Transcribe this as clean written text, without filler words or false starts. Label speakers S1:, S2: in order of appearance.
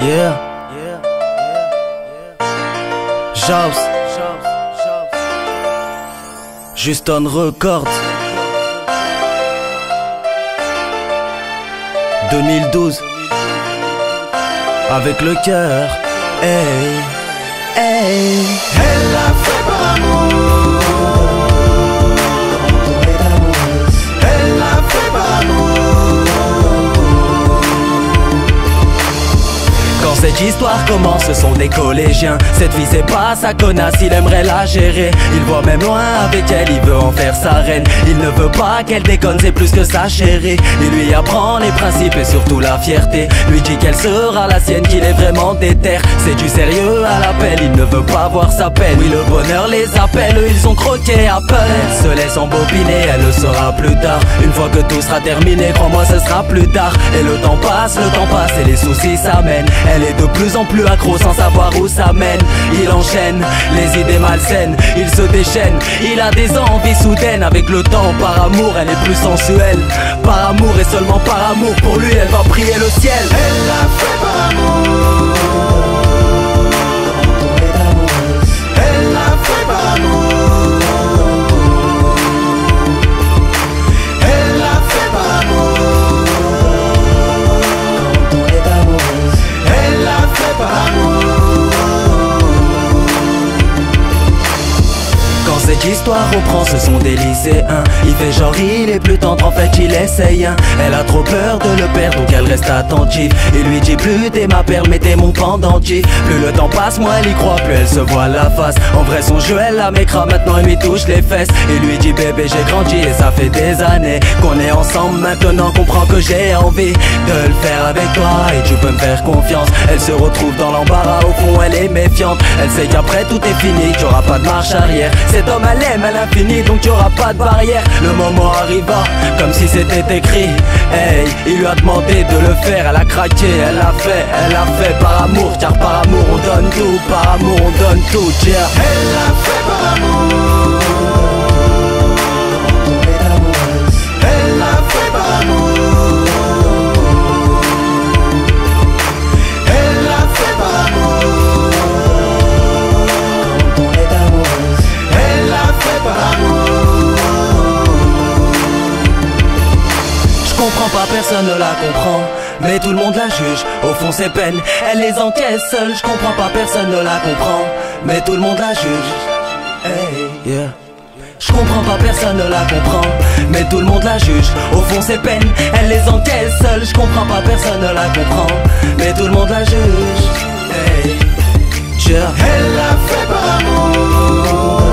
S1: Yeah. Jaws. Houston Records. 2012. Avec le cœur. Hey, hey.
S2: Elle l'a fait par amour. Elle l'a fait par amour.
S1: Quand cette histoire commence, ce sont des collégiens. Cette fille c'est pas sa connasse, il aimerait la gérer. Il voit même loin avec elle, il veut en faire sa reine. Il ne veut pas qu'elle déconne, c'est plus que sa chérie. Il lui apprend les principes et surtout la fierté. Lui dit qu'elle sera la sienne, qu'il est vraiment déter. C'est du sérieux à l'appel, il ne veut pas voir sa peine. Oui, le bonheur les appelle, eux, ils ont croqué à peine. Elle se laisse embobiner, elle le saura plus tard. Une fois que tout sera terminé, crois-moi ce sera plus tard. Et le temps passe et les soucis s'amènent. Elle est de plus en plus accro sans savoir où ça mène. Il enchaîne les idées malsaines, il se déchaîne. Il a des envies soudaines. Avec le temps, par amour, elle est plus sensuelle. Par amour et seulement par amour, pour lui elle va prier le ciel.
S2: Elle l'a fait par amour. Elle l'a fait par amour. Elle l'a fait par amour. Elle l'a fait par amour.
S1: Quand cette histoire reprend, ce sont des lycéens. Il fait genre il est plus tendre, en fait il essaye. Elle a trop peur de le perdre, donc elle reste attentive. Il lui dit plus t'es ma perle, mais t'es mon pendentif. Plus le temps passe, moins elle y croit, plus elle se voit la face. En vrai son jeu elle la mécra, maintenant elle lui touche les fesses. Il lui dit bébé j'ai grandi et ça fait des années qu'on est ensemble. Maintenant comprends que j'ai envie de le faire avec toi et tu peux me faire confiance. Elle se retrouve dans l'embarras, au fond elle est méfiante. Elle sait qu'après tout est fini, qu'il n'y aura pas de marche arrière. Cet homme elle aime à l'infini, donc il n'y aura pas de barrière. Le moment arriva, comme si c'était écrit. Hey, il lui a demandé de le faire, elle a craqué, elle l'a fait par amour. Car par amour on donne tout, par amour on donne tout, yeah.
S2: Elle l'a fait par amour. Elle l'a fait par amour. Elle l'a fait par amour. Elle l'a fait par amour.
S1: Je comprends pas, personne ne la comprend, mais tout le monde la juge, au fond ses peines, elle les encaisse seule. Je comprends pas, personne ne la comprend, mais tout le monde la juge. Hey, yeah. Je comprends pas, personne ne la comprend, mais tout le monde la juge, au fond ses peines, elle les encaisse seule. Je comprends pas, personne ne la comprend, mais tout le monde la juge. Hey, yeah.
S2: Elle l'a fait par amour.